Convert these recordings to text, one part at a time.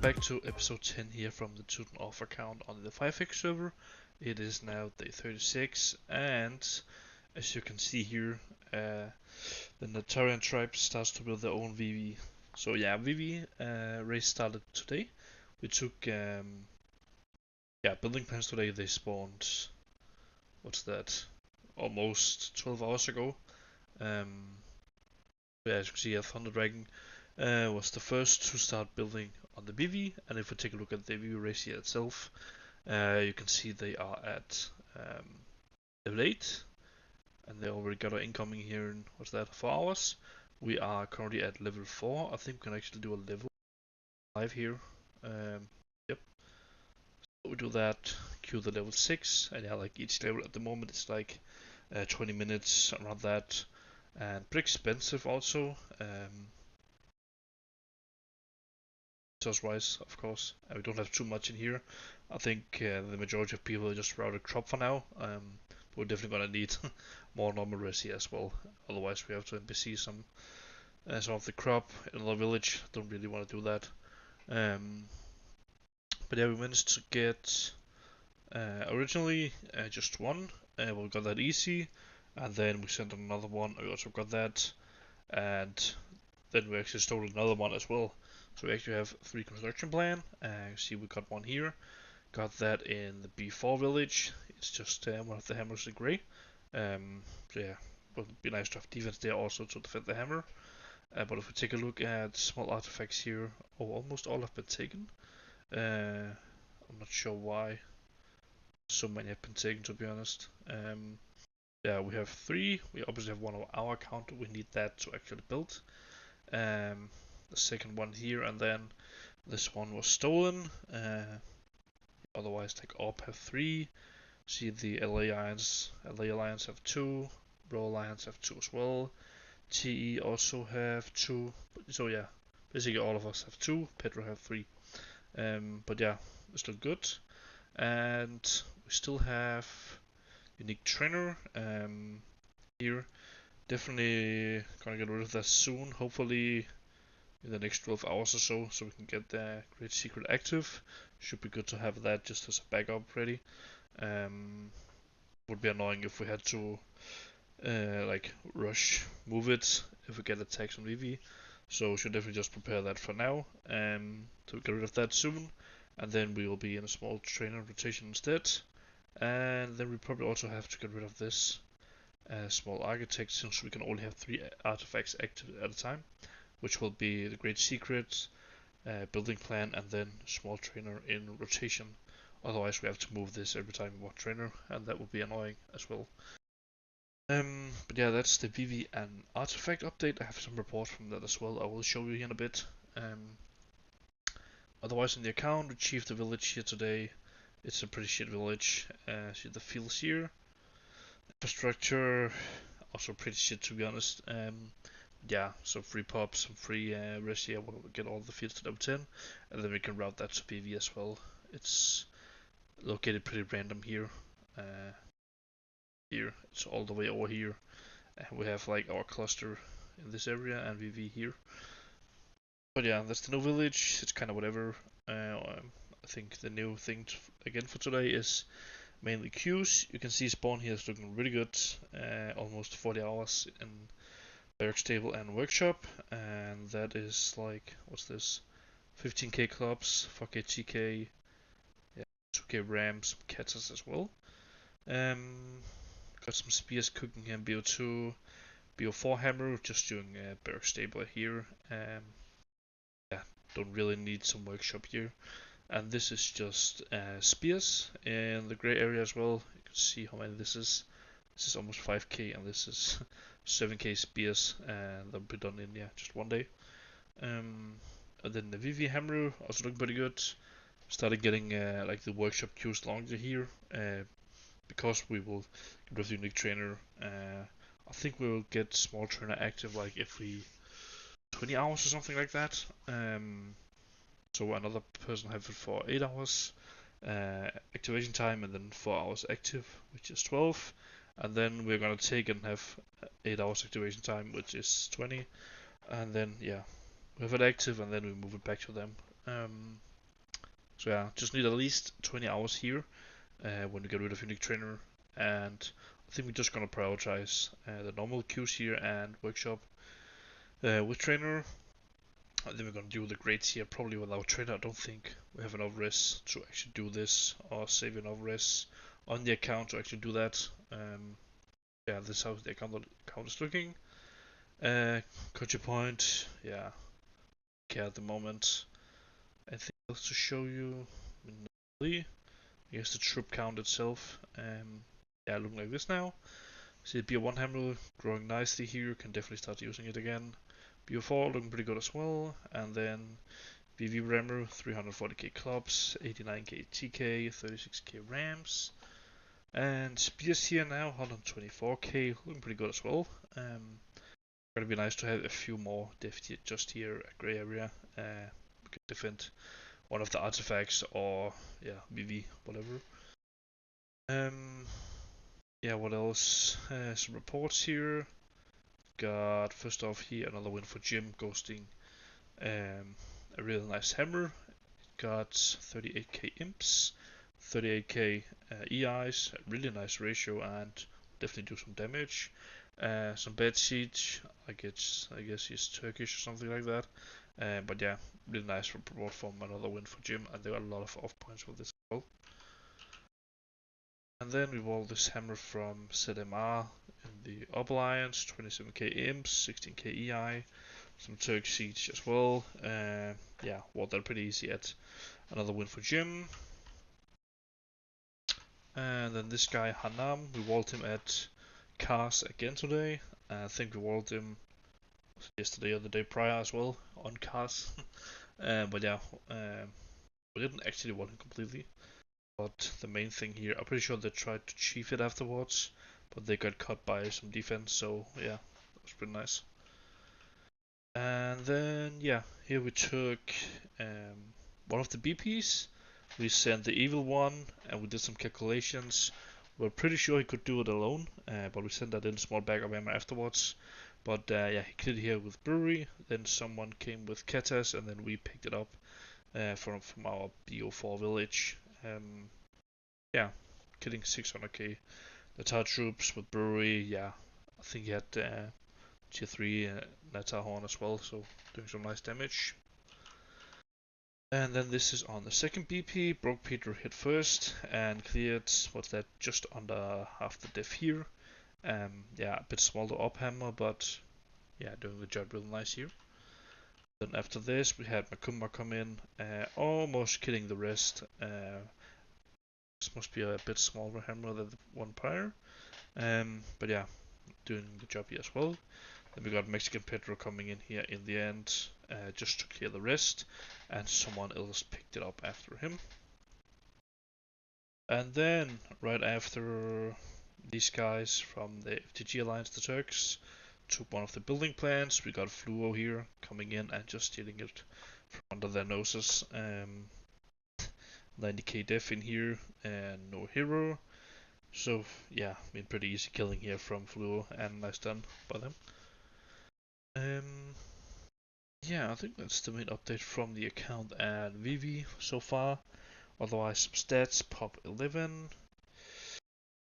welcome back to episode 10 here from the Teuton off account on the phyzie server. It is now day 36, and as you can see here, the Travian tribe starts to build their own phyzie. So yeah, phyzie race started today. We took building plans today. They spawned, what's that, almost 12 hours ago. As you can see, Thunder Dragon was the first to start building on the phyzie, and if we take a look at the phyzie race here itself, you can see they are at level 8, and they already got an incoming here in, what's that, 4 hours. We are currently at level 4. I think we can actually do a level 5 here. Yep. So we do that, queue the level 6, and yeah, like each level at the moment is like 20 minutes around that, and pretty expensive also. Resource-wise, of course, we don't have too much in here. I think the majority of people just routed crop for now. We're definitely gonna need more normal res here as well. Otherwise, we have to NPC some of the crop in another village. Don't really want to do that. But yeah, we managed to get originally just one. We got that easy, and then we sent another one. We also got that, and then we actually stole another one as well. So we actually have 3 construction plan. See, we got one here. Got that in the B4 village. It's just one of the hammers in grey. So yeah, would be nice to have defense there also to defend the hammer. But if we take a look at small artifacts here, almost all have been taken. I'm not sure why so many have been taken, to be honest. Yeah, we have 3. We obviously have one on our account. We need that to actually build. The second one here, and then this one was stolen. Otherwise, like ARP have 3. See, the LA Alliance have 2. Bro Alliance have 2 as well. TE also have 2. So yeah, basically all of us have 2. Pedro have 3. But yeah, it's still good. And we still have unique trainer here. Definitely gonna get rid of that soon. Hopefully in the next 12 hours or so we can get the great secret active. Should be good to have that just as a backup ready. Would be annoying if we had to like rush move it if we get attacks on phyzie. So we should definitely just prepare that for now. To get rid of that soon, and then we will be in a small trainer rotation instead. And then we probably also have to get rid of this small architect, since we can only have 3 artifacts active at a time, which will be the great secret, building plan, and then small trainer in rotation. Otherwise we have to move this every time we want trainer, and that would be annoying as well. But yeah, that's the phyzie and artifact update. I have some reports from that as well. I will show you here in a bit. Otherwise, in the account, we achieved the village here today. It's a pretty shit village. See the fields here. Infrastructure, also pretty shit, to be honest. Yeah, some free pops, some free res here. We'll get all the fields to level 10, and then we can route that to phyzie as well. It's located pretty random here. Here, it's all the way over here. We have like our cluster in this area and phyzie here. But yeah, that's the new village. It's kind of whatever. I think the new thing again for today is mainly queues. You can see spawn here is looking really good. Almost 40 hours in barracks table and workshop, and that is like, what's this, 15k clubs, 4k TK, yeah, 2k rams, some catches as well. Got some spears cooking here in BO2, BO4 hammer, just doing barracks table here. Yeah, don't really need some workshop here. And this is just spears in the grey area as well. You can see how many this is. This is almost 5k, and this is 7k spears, and they'll be done in just one day. And then the phyzie hammer also looking pretty good. Started getting like the workshop queues longer here, because we will get rid of the unique trainer. I think we will get small trainer active like every 20 hours or something like that. So another person have it for 8 hours activation time, and then 4 hours active, which is 12. And then we're gonna take and have 8 hours activation time, which is 20. And then yeah, we have it active, and then we move it back to them. So yeah, just need at least 20 hours here when we get rid of unique trainer, and I think we're just gonna prioritize the normal queues here and workshop with trainer. Then we're gonna do the grades here probably without trainer. I don't think we have enough res to actually do this or save enough res on the account to actually do that. Yeah, this is how the account is looking. Country point, yeah, okay at the moment. Anything else to show you? I guess the troop count itself. Yeah, looking like this now. See the BO1 hammer growing nicely here. Can definitely start using it again. BO4 looking pretty good as well. And then VV Rammer, 340k clubs, 89k TK, 36k rams. And spears here now, 124k, looking pretty good as well. Gonna be nice to have a few more just here at Grey Area. We could defend one of the artifacts or yeah, VV, whatever. Yeah, what else? Some reports here. Got first off here another win for Jim ghosting a really nice hammer. Got 38k imps, 38k EIs, a really nice ratio, and definitely do some damage. Some bad siege. I guess he's Turkish or something like that. But yeah, really nice report from another win for Jim, and there are a lot of off points for this as well. And then we roll this hammer from ZMR in the Up Alliance, 27k imps, 16k EI, some Turkish siege as well. Yeah, walled that pretty easy at another win for Jim. And then this guy Hanam, we walled him at Cars again today. I think we walled him yesterday or the day prior as well on Cars. But yeah, we didn't actually wall him completely. But the main thing here, I'm pretty sure they tried to chief it afterwards, but they got cut by some defense, so yeah, that was pretty nice. And then yeah, here we took one of the BPs. We sent the evil one, and we did some calculations. We're pretty sure he could do it alone, but we sent that in a small bag of ammo afterwards. But yeah, he cleared here with brewery. Then someone came with Ketas, and then we picked it up from our BO4 village. Yeah, killing 600k. The Tar troops with brewery. Yeah, I think he had tier 3 Natar horn as well, so doing some nice damage. And then this is on the second BP. Broke Peter hit first and cleared, what's that, just under half the diff here. Yeah, a bit smaller up hammer, but yeah, doing the job real nice here. Then after this, we had Makuma come in, almost killing the rest. This must be a bit smaller hammer than the one prior. But yeah, doing the job here as well. Then we got Mexican Pedro coming in here in the end, just to clear the rest, and someone else picked it up after him. And then, right after these guys from the FTG Alliance, the Turks, took one of the building plans, we got Fluo here coming in and just stealing it from under their noses. 90k def in here, and no hero. So yeah, been pretty easy killing here from Fluo, and nice done by them. Yeah, I think that's the main update from the account at Vivi so far. Otherwise, some stats, pop 11,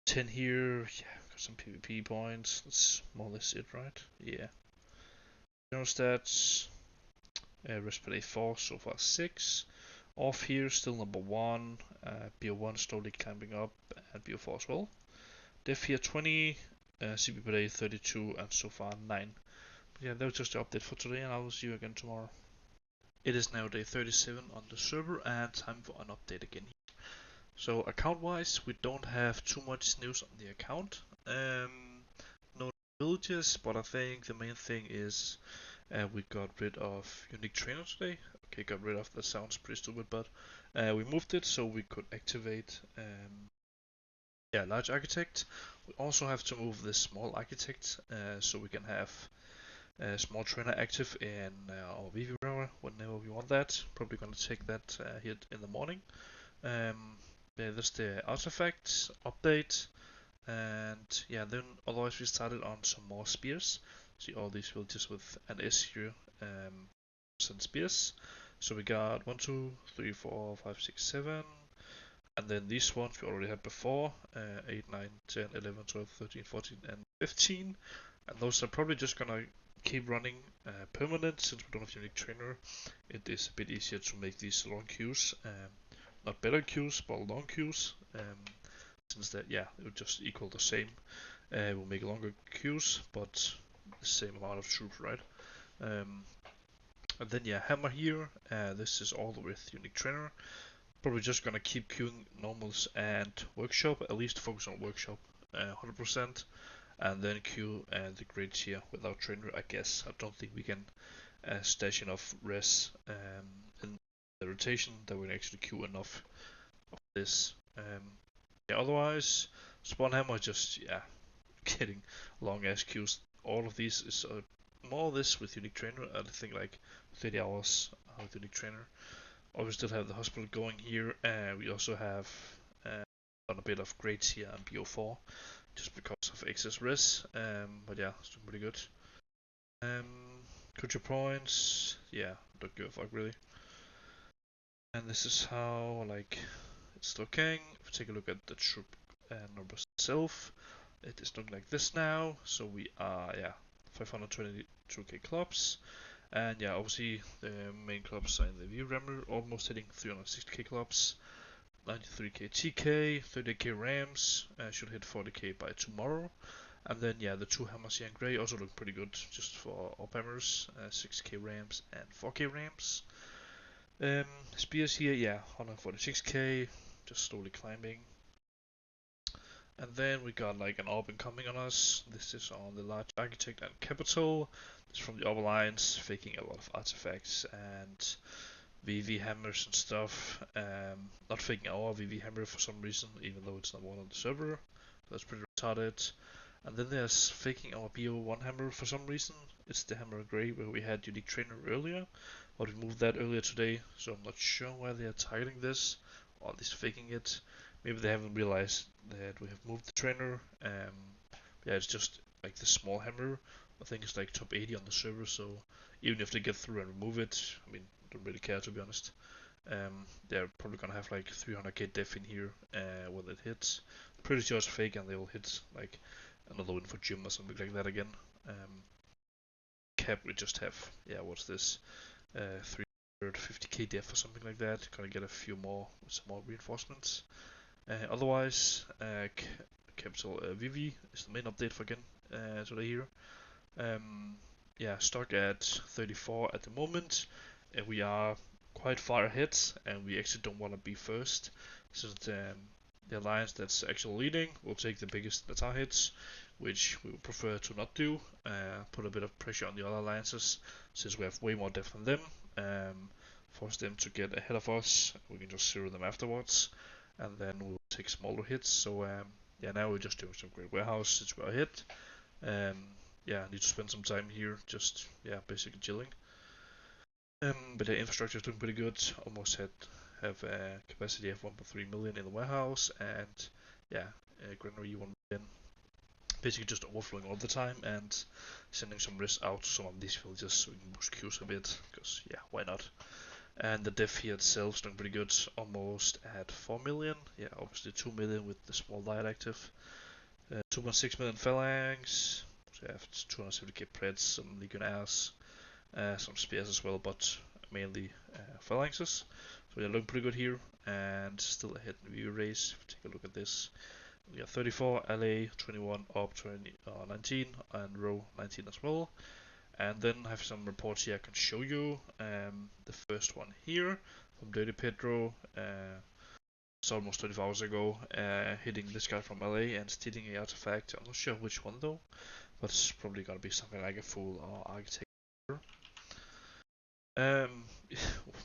10 here, yeah, got some PvP points, that's more or less it, right? Yeah. General stats, Respite 4, so far 6. Off here, still number 1, BO1 slowly climbing up, and BO4 as well. Def here 20, CP per day 32, and so far 9. But yeah, that was just the update for today, and I will see you again tomorrow. It is now day 37 on the server and time for an update again. So account wise, we don't have too much news on the account. No villages, but I think the main thing is we got rid of unique trainer today. Okay, got rid of, that sounds pretty stupid, but we moved it so we could activate yeah, large architect. We also have to move this small architect so we can have small trainer active in our VV rower whenever we want that. Probably gonna take that here in the morning. Yeah, that's the artifacts update, and yeah, then otherwise we started on some more spears. See all these villages with an S here, send spears. So we got 1, 2, 3, 4, 5, 6, 7. And then these ones we already had before, 8, 9, 10, 11, 12, 13, 14, and 15. And those are probably just gonna keep running permanent since we don't have unique trainer. It is a bit easier to make these long queues. Not better queues, but long queues. Since that, yeah, it would just equal the same. We'll make longer queues, but the same amount of troops, right? And then, yeah, hammer here. This is all with unique trainer. Probably just gonna keep queuing normals and workshop, at least focus on workshop 100%, and then queue the grades here without trainer, I guess. I don't think we can stash enough res in the rotation that we can actually queue enough of this. Yeah, otherwise, spawn hammer just, yeah, getting long ass queues. All of these is more of this with unique trainer. I think like 30 hours with unique trainer. We still have the hospital going here. We also have done a bit of grades here on BO4 just because of excess res. But yeah, it's doing pretty good. Culture points, yeah, don't give a fuck really. And this is how like it's looking. If we take a look at the troop numbers itself, it is looking like this now. So we are 522k clubs. And yeah, obviously the main clubs are in the view rammer, almost hitting 360k clubs, 93k TK, 30k rams, should hit 40k by tomorrow. And then yeah, the two hammers here in grey also look pretty good, just for op hammers, 6k rams and 4k rams. Spears here, yeah, 146k, just slowly climbing. And then we got like an orb incoming on us. This is on the large architect and capital. This is from the upper lines, faking a lot of artifacts and VV hammers and stuff. Not faking our VV hammer for some reason, even though it's not one on the server. That's pretty retarded. And then there's faking our BO1 hammer for some reason. It's the hammer grey where we had unique trainer earlier, but we moved that earlier today, so I'm not sure why they are targeting this, or at least faking it. Maybe they haven't realized that we have moved the trainer. Yeah, it's just like the small hammer. I think it's like top 80 on the server, so even if they get through and remove it, I mean, don't really care to be honest. They're probably gonna have like 300k def in here when it hits. Pretty sure it's fake and they will hit like another win for gym or something like that again. Cap we just have, yeah, what's this? 350k def or something like that. Gonna get a few more with some more reinforcements. Otherwise, Capital VV is the main update for again today here. Yeah, stock at 34 at the moment. We are quite far ahead, and we actually don't want to be first, since the alliance that's actually leading will take the biggest attack hits, which we would prefer to not do. Put a bit of pressure on the other alliances, since we have way more depth than them. Force them to get ahead of us. We can just zero them afterwards, and then we'll take smaller hits. So yeah, now we're just doing some great warehouse since we're ahead. Yeah, I need to spend some time here, just yeah, basically chilling. But the infrastructure is doing pretty good. Almost have a capacity of 1.3 million in the warehouse, and yeah, granary 1 million. Basically just overflowing all the time and sending some risk out to some of these villages so we can boost queues a bit, because yeah, why not? And the def here itself is doing pretty good, almost at 4 million. Yeah, obviously 2 million with the small diet active. 2.6 million phalanx. So we have 270k preds, some legionnaires, some spears as well, but mainly phalanxes. So they're looking pretty good here, and still ahead in the view race. If you take a look at this, we got 34, LA 21, up 20, 19, and row 19 as well. And then I have some reports here I can show you. The first one here from Dirty Pedro. It's almost 24 hours ago, hitting this guy from LA and stealing a artifact. I'm not sure which one though, but it's probably gonna be something like a full architect. Um,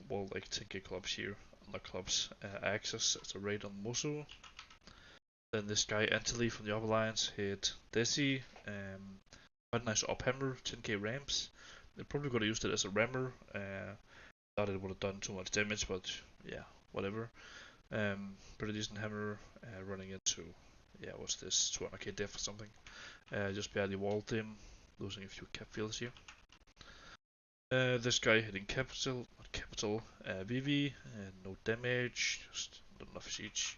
well, like 10k clubs here, not clubs, access to raid on Mosul. Then this guy Anthony from the upper lines hit Desi, quite nice up hammer, 10k ramps. They're probably gonna use it as a rammer. Thought it would have done too much damage, but yeah, whatever. Pretty decent hammer, running into, yeah, what's this, 200k def or something. Just barely walled him, losing a few cap fields here. This guy hitting capital, not capital, VV, no damage, just not enough siege.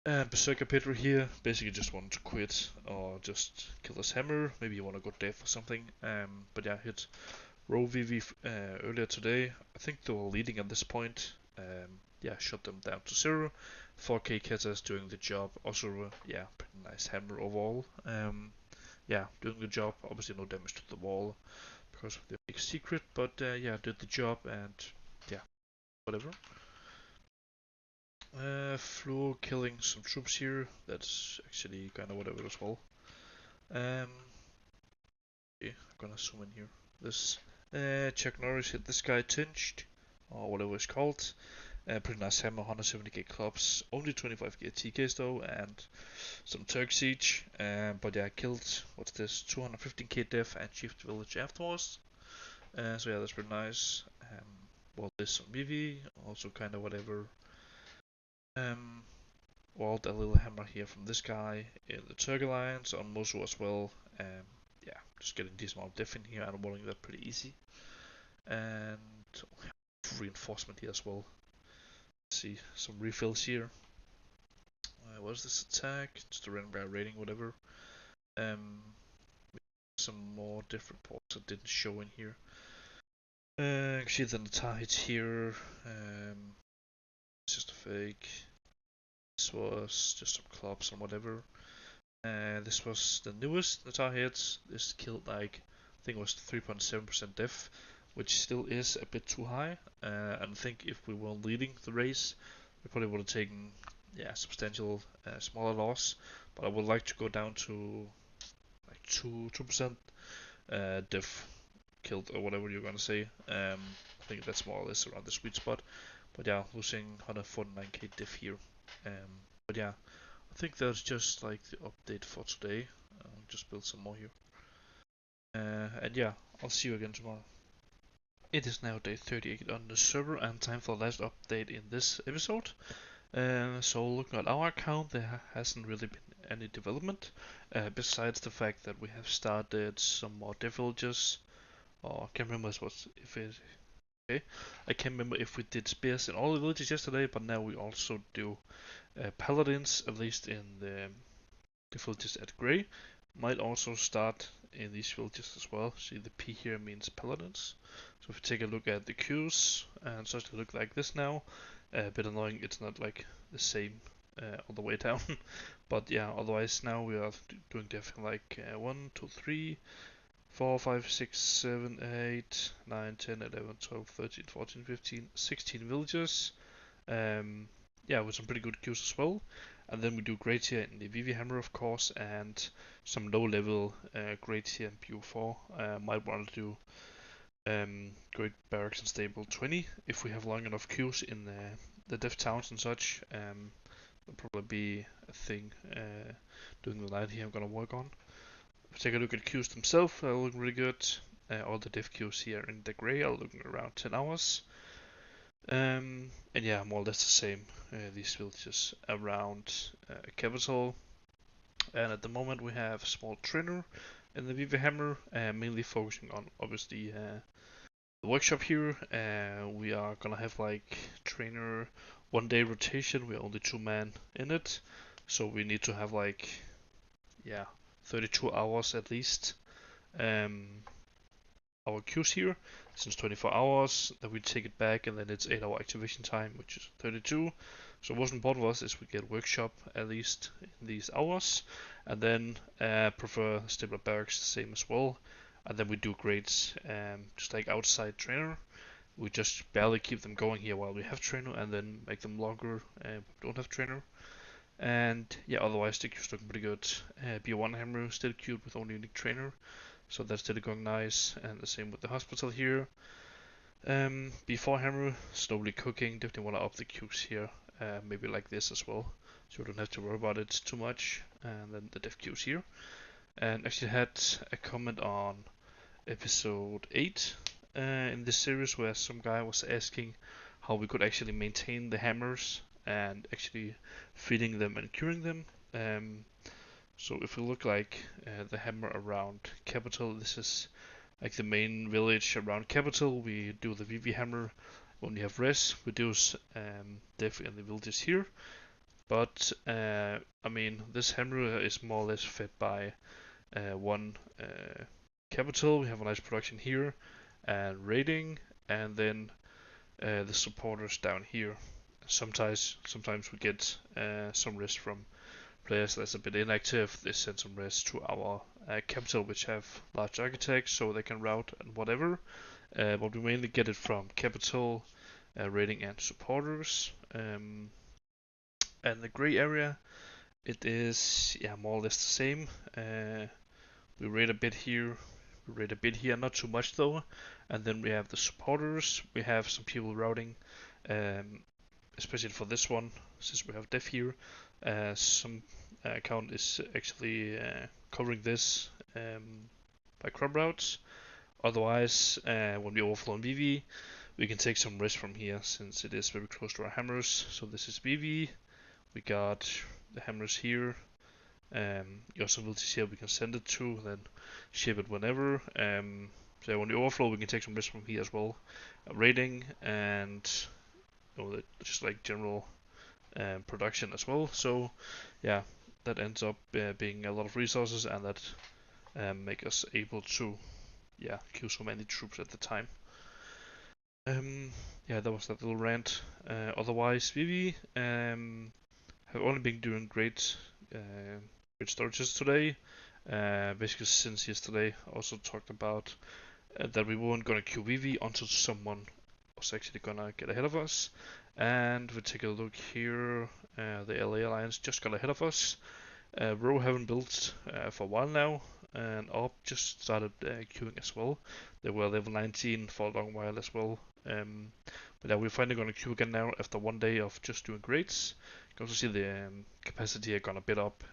And Berserker Pedro here, basically just wanted to quit or just kill his hammer. Maybe you want to go deaf or something. But yeah, hit row VV earlier today. I think they were leading at this point. Yeah, shot them down to 0. 4k Ketas doing the job. Also, yeah, pretty nice hammer overall. Yeah, doing the job. Obviously, no damage to the wall because of the big secret, but yeah, did the job and yeah, whatever. Flo killing some troops here. That's actually kind of whatever as well. Um, okay, I'm gonna zoom in here. This Chuck Norris hit this guy tinged or whatever it's called. Pretty nice hammer, 170k clubs, only 25k TKs though, and some Turk siege. But yeah, killed what's this 215k death and shift village afterwards. So yeah, that's pretty nice. Well, there's some BV, also kind of whatever. Um, well, a little hammer here from this guy in the Turk Alliance on Mosul as well. Yeah, just getting decent amount of diff in here and rolling that pretty easy. And reinforcement here as well. Let's see, some refills here. What is this attack? Just a random guy raiding, whatever. Um, some more different ports that didn't show in here. Actually, then the targets here. It's just a fake. This was just some clubs and whatever. This was the newest Natar hits. This killed like, I think it was 3.7% diff, which still is a bit too high. And I think if we were leading the race, we probably would have taken, yeah, substantial smaller loss. But I would like to go down to like 2% diff killed or whatever you're gonna say. I think that's more or less around the sweet spot. But yeah, losing 149k diff here. But yeah, I think that's just like the update for today. Just build some more here. And yeah, I'll see you again tomorrow. It is now day 38 on the server and time for the last update in this episode. So looking at our account, there hasn't really been any development besides the fact that we have started some more villages. Or I can't remember if it. Okay, I can't remember if we did spears in all the villages yesterday, but now we also do paladins, at least in the villages at Grey. Might also start in these villages as well. See, the P here means paladins. So if you take a look at the queues, and such look like this now. A bit annoying, it's not like the same all the way down. But yeah, otherwise now we are doing definitely like 1, 2, 3, 4, 5, 6, 7, 8, 9, 10, 11, 12, 13, 14, 15, 16 villages. Yeah, with some pretty good queues as well. And then we do grades here in the VV Hammer, of course, and some low level grades here in BU4. Might want to do Great Barracks and Stable 20 if we have long enough queues in the dev towns and such. That'll probably be a thing during the night here I'm gonna work on. If we take a look at queues themselves, they're looking really good. All the dev queues here in the grey are looking around 10 hours. And yeah, more or less the same. These villages around capital. And at the moment we have a small trainer in the VV Hammer, mainly focusing on obviously the workshop here. We are gonna have like trainer 1 day rotation. We're only 2 men in it, so we need to have like, yeah, 32 hours at least. Our queues here since 24 hours, then we take it back and then it's 8 hour activation time, which is 32. So what's important for us is we get workshop at least in these hours, and then prefer stable barracks the same as well. And then we do grades just like outside trainer. We just barely keep them going here while we have trainer, and then make them longer don't have trainer. And yeah, otherwise the queue's looking pretty good. B1 hammer still queued with only unique trainer, so that's still going nice. And the same with the hospital here. B4 hammer slowly cooking. Definitely want to up the queues here, maybe like this as well, so we don't have to worry about it too much. And then the dev queues here. And actually had a comment on episode 8 in this series where some guy was asking how we could actually maintain the hammers and actually feeding them and curing them. So if we look like the hammer around capital, this is like the main village around capital, we do the VV hammer. When we have res, we do def in the villages here. But I mean, this hammer is more or less fed by one capital. We have a nice production here and rating, and then the supporters down here. Sometimes we get some rest from players that's a bit inactive. They send some rest to our capital, which have large architects, so they can route and whatever. But we mainly get it from capital, rating, and supporters. And the gray area, it is more or less the same. We rate a bit here, we rate a bit here, not too much though. And then we have the supporters. We have some people routing, especially for this one, since we have def here. Some account is actually covering this by crop routes. Otherwise, when we overflow on VV, we can take some risk from here since it is very close to our hammers. So this is VV. We got the hammers here. You also will see here we can send it to, then ship it whenever. So when we overflow, we can take some risk from here as well. Rating and just like general production as well. So yeah, that ends up being a lot of resources, and that make us able to queue so many troops at the time. Yeah, that was that little rant. Otherwise, Vivi have only been doing great storages today. Basically, since yesterday, also talked about that we weren't gonna queue Vivi until someone was actually gonna get ahead of us. And we take a look here. The LA Alliance just got ahead of us. Row haven't built for a while now, and ARP just started queuing as well. They were level 19 for a long while as well. But yeah, we're finally gonna queue again now after one day of just doing grades. You can also see the capacity here gonna bid up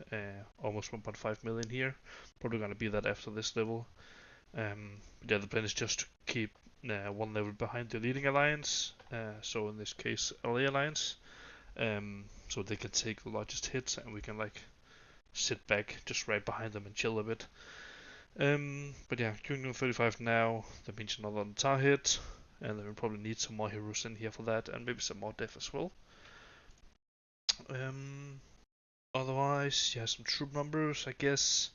almost 1.5 million here. Probably gonna be that after this level. But yeah, the plan is just to keep one level behind the leading alliance. So in this case, LA Alliance. So they can take the largest hits, and we can like sit back just right behind them and chill a bit. But yeah, queuing 35 now. That means another tar hit, and then we probably need some more heroes in here for that, and maybe some more def as well. Otherwise, yeah, some troop numbers, I guess.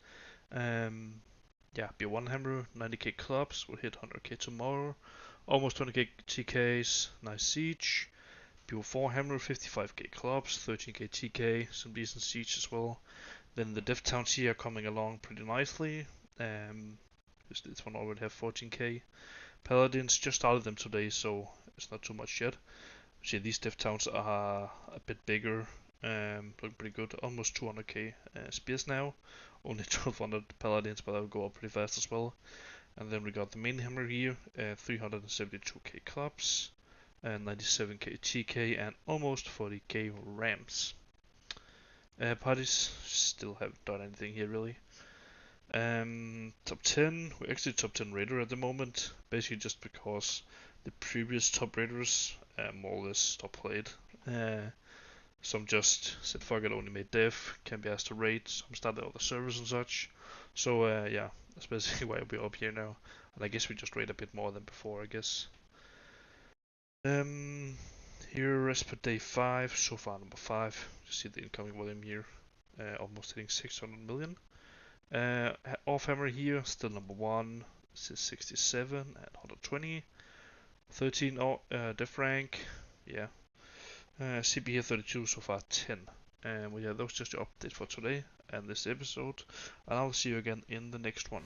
Yeah, B1 hammer, 90k clubs, will hit 100k tomorrow. Almost 20k TKs, nice siege. B4 hammer, 55k clubs, 13k TK, some decent siege as well. Then the dev towns here are coming along pretty nicely. This one already have 14k. Paladins just started them today, so it's not too much yet. See, these dev towns are a bit bigger, looking pretty good. Almost 200k spears now. Only 1200 paladins, but that will go up pretty fast as well. And then we got the main hammer here, 372k clubs, and 97k TK, and almost 40k rams. Parties still haven't done anything here really. Top 10, we're actually top 10 raider at the moment, basically just because the previous top raiders more or less stopped played. Some just said fuck it, only made dev, can be asked to raid, some started other servers and such. So yeah, that's basically why we're up here now. And I guess we just raid a bit more than before, I guess. Here as per day 5, so far number 5. You see the incoming volume here, almost hitting 600 million. Off hammer here, still number 1. This is 67 and 120. 13 def rank, yeah. CP here 32, so far 10. And well, yeah, that was just the update for today and this episode. And I'll see you again in the next one.